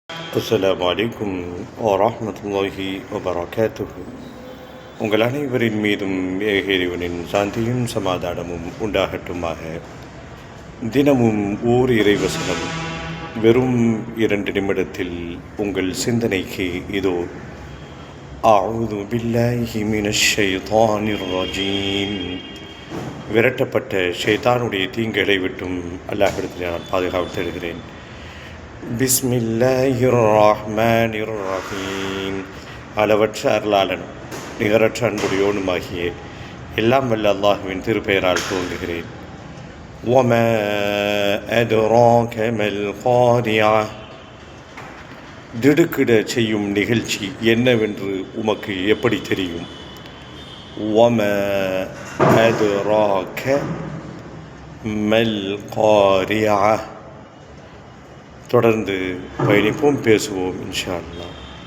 அஸ்ஸலாமு அலைக்கும் வரஹ்மத்துல்லாஹி வபரகாத்துஹு. உங்கள் அனைவரின் மீதும் ஏக இறைவனின் சாந்தியும் சமாதானமும் உண்டாகட்டுமாக. தினமும் ஓர் இறைவசனம் வெறும் 2 நிமிடத்தில் உங்கள் சிந்தனைக்கு இதோ. அஊது பில்லாஹி மினஷ் ஷைத்தானிர் ரஜீம். விரட்டப்பட்ட ஷைத்தானுடைய தீங்குகளை விட்டும் அல்லாஹ்விடத்தில் நான் பாதுகாப்பு தருகிறேன். பிஸ்மில்லாஹிர் ரஹ்மானிர் ரஹீம். அளவற்ற அருளாளன் நிகரற்ற அன்புடையோனுமாகிய எல்லாம் வல்ல அல்லாஹுவின் திருப்பெயரால் துவங்குகிறேன். வமா அத்ராக மல் காரியா. திடுக்கிட செய்யும் நிகழ்ச்சி என்னவென்று உமக்கு எப்படி தெரியும்? வமா அத்ராக மல் காரியா. தொடர்ந்து பயணிப்போம், பேசுவோம் இன்ஷா அல்லாஹ்.